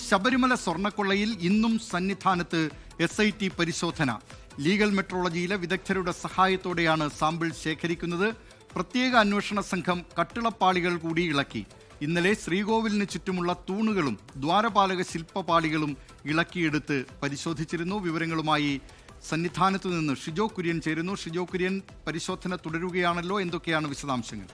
ശബരിമല സ്വർണ്ണക്കൊള്ളയിൽ ഇന്നും സന്നിധാനത്ത് SIT പരിശോധന. ലീഗൽ മെട്രോളജിയിലെ വിദഗ്ധരുടെ സഹായത്തോടെയാണ് സാമ്പിൾ ശേഖരിക്കുന്നത്. പ്രത്യേക അന്വേഷണ സംഘം കട്ടിളപ്പാളികൾ കൂടി ഇളക്കി. ഇന്നലെ ശ്രീകോവിലിന് ചുറ്റുമുള്ള തൂണുകളും ദ്വാരപാലക ശില്പപാളികളും ഇളക്കിയെടുത്ത് പരിശോധിച്ചിരുന്നു. വിവരങ്ങളുമായി സന്നിധാനത്തു നിന്ന് ഷിജോ കുര്യൻ ചേരുന്നു. ഷിജോ കുര്യൻ, പരിശോധന തുടരുകയാണല്ലോ, എന്തൊക്കെയാണ് വിശദാംശങ്ങൾ?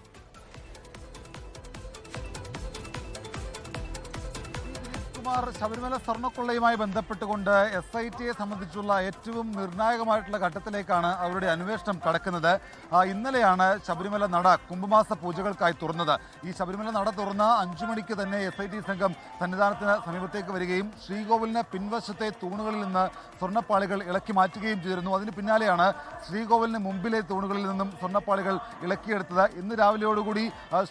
ശബരിമല സ്വർണ്ണക്കൊള്ളയുമായി ബന്ധപ്പെട്ടുകൊണ്ട് SITയെ സംബന്ധിച്ചുള്ള ഏറ്റവും നിർണായകമായിട്ടുള്ള ഘട്ടത്തിലേക്കാണ് അവരുടെ അന്വേഷണം കടക്കുന്നത്. ഇന്നലെയാണ് ശബരിമല നട കുംഭമാസ പൂജകൾക്കായി തുറന്നത്. ഈ ശബരിമല നട തുറന്ന 5 മണിക്ക് തന്നെ SIT സംഘം സന്നിധാനത്തിന് സമീപത്തേക്ക് വരികയും ശ്രീകോവിലിന് പിൻവശത്തെ തൂണുകളിൽ നിന്ന് സ്വർണ്ണപ്പാളികൾ ഇളക്കി മാറ്റുകയും ചെയ്തിരുന്നു. അതിന് പിന്നാലെയാണ് ശ്രീകോവിലിന് മുമ്പിലെ തൂണുകളിൽ നിന്നും സ്വർണ്ണപ്പാളികൾ ഇളക്കിയെടുത്തത്. ഇന്ന് രാവിലെയോടുകൂടി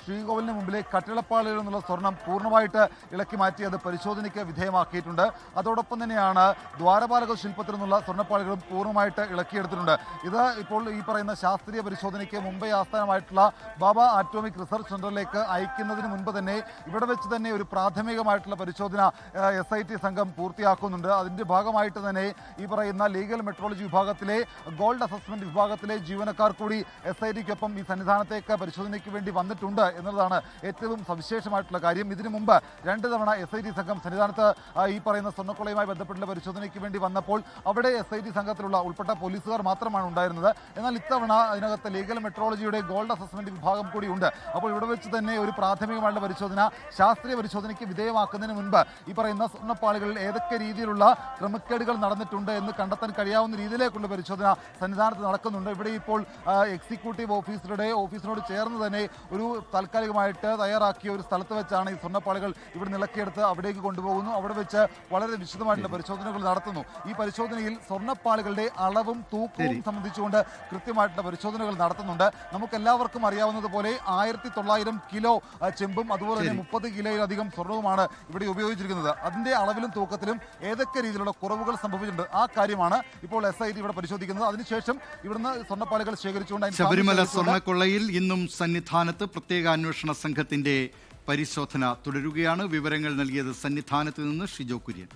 ശ്രീകോവിലിന് മുമ്പിലെ കട്ടിളപ്പാളികളിൽ നിന്നുള്ള സ്വർണം പൂർണ്ണമായിട്ട് ഇളക്കി മാറ്റി അത് പരിശോധനയ്ക്ക് വിധേയമാക്കിയിട്ടുണ്ട്. അതോടൊപ്പം തന്നെയാണ് ദ്വാരപാലക ശില്പത്തിൽ നിന്നുള്ള സ്വർണ്ണപ്പാളികളും പൂർണ്ണമായിട്ട് ഇളക്കിയെടുത്തിട്ടുണ്ട്. ഇത് ഇപ്പോൾ ഈ പറയുന്ന ശാസ്ത്രീയ പരിശോധനയ്ക്ക് മുംബൈ ആസ്ഥാനമായിട്ടുള്ള ബാബ ആറ്റോമിക് റിസർച്ച് സെന്ററിലേക്ക് അയക്കുന്നതിന് മുൻപ് തന്നെ ഇവിടെ വെച്ച് തന്നെ ഒരു പ്രാഥമികമായിട്ടുള്ള പരിശോധന SIT സംഘം പൂർത്തിയാക്കുന്നുണ്ട്. അതിൻ്റെ ഭാഗമായിട്ട് തന്നെ ഈ പറയുന്ന ലീഗൽ മെട്രോളജി വിഭാഗത്തിലെ ഗോൾഡ് അസസ്മെന്റ് വിഭാഗത്തിലെ ജീവനക്കാർ കൂടി SITക്കൊപ്പം ഈ സന്നിധാനത്തേക്ക് പരിശോധനയ്ക്ക് വേണ്ടി വന്നിട്ടുണ്ട് എന്നുള്ളതാണ് ഏറ്റവും സവിശേഷമായിട്ടുള്ള കാര്യം. ഇതിനു മുമ്പ് 2 തവണ SIT സംഘം സന്നിധാനത്ത് ഈ പറയുന്ന സ്വർണ്ണക്കൊള്ളയുമായി ബന്ധപ്പെട്ടുള്ള പരിശോധനയ്ക്ക് വേണ്ടി വന്നപ്പോൾ അവിടെ SIT സംഘത്തിലുള്ള ഉൾപ്പെട്ട പോലീസുകാർ മാത്രമാണ് ഉണ്ടായിരുന്നത്. എന്നാൽ ഇത്തവണ അതിനകത്ത് ലീഗൽ മെട്രോളജിയുടെ ഗോൾഡ് അസസ്മെന്റ് വിഭാഗം കൂടി ഉണ്ട്. അപ്പോൾ ഇവിടെ വെച്ച് തന്നെ ഒരു പ്രാഥമികമായിട്ടുള്ള പരിശോധന ശാസ്ത്രീയ പരിശോധനയ്ക്ക് വിധേയമാക്കുന്നതിന് മുൻപ് ഈ പറയുന്ന സ്വർണ്ണപ്പാളികളിൽ ഏതൊക്കെ രീതിയിലുള്ള ക്രമക്കേടുകൾ നടന്നിട്ടുണ്ട് എന്ന് കണ്ടെത്താൻ കഴിയാവുന്ന രീതിയിലേക്കുള്ള പരിശോധന സന്നിധാനത്ത് നടക്കുന്നുണ്ട്. ഇവിടെ ഇപ്പോൾ എക്സിക്യൂട്ടീവ് ഓഫീസിനോട് ചേർന്ന് തന്നെ ഒരു താൽക്കാലികമായിട്ട് തയ്യാറാക്കിയ ഒരു സ്ഥലത്ത് വെച്ചാണ് ഈ സ്വർണ്ണപ്പാളികൾ ഇവിടെ ഇളക്കിയെടുത്ത് അവിടേക്ക് കൊണ്ടുപോകുന്നു. അവിടെ വെച്ച് വളരെ വിശദമായിട്ടുള്ള പരിശോധനകൾ നടത്തുന്നു. ഈ പരിശോധനയിൽ സ്വർണ്ണപ്പാളികളുടെ അളവും തൂക്കവും സംബന്ധിച്ചുകൊണ്ട് കൃത്യമായിട്ടുള്ള പരിശോധനകൾ നടത്തുന്നുണ്ട്. നമുക്ക് എല്ലാവർക്കും അറിയാവുന്നതുപോലെ 1900 കിലോ ചെമ്പും അതുപോലെ തന്നെ 30 കിലോയിലധികം സ്വർണവുമാണ് ഇവിടെ ഉപയോഗിച്ചിരിക്കുന്നത്. അതിന്റെ അളവിലും തൂക്കത്തിലും ഏതൊക്കെ രീതിയിലുള്ള കുറവുകൾ സംഭവിച്ചിട്ടുണ്ട് ആ കാര്യമാണ് ഇപ്പോൾ SIT ഇവിടെ പരിശോധിക്കുന്നത്. അതിനുശേഷം ഇവിടുന്ന് സ്വർണ്ണപ്പാളികൾ ശേഖരിച്ചുകൊണ്ട് ശബരിമല സ്വർണ്ണക്കൊള്ളയിൽ ഇന്നും സന്നിധാനത്ത് പ്രത്യേക അന്വേഷണ സംഘത്തിന്റെ പരിശോധന തുടരുകയാണ്. വിവരങ്ങൾ നൽകിയത് സന്നിധാനത്ത് നിന്ന് ഷിജോ കുര്യൻ.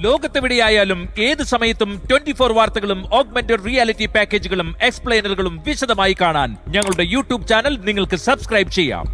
ലോകത്തെവിടെയായാലും ഏത് സമയത്തും 24 വാർത്തകളും ഓഗ്മെന്റഡ് റിയാലിറ്റി പാക്കേജുകളും എക്സ്പ്ലെയിനറുകളും വിശദമായി കാണാൻ ഞങ്ങളുടെ YouTube ചാനൽ നിങ്ങൾക്ക് സബ്സ്ക്രൈബ് ചെയ്യാം.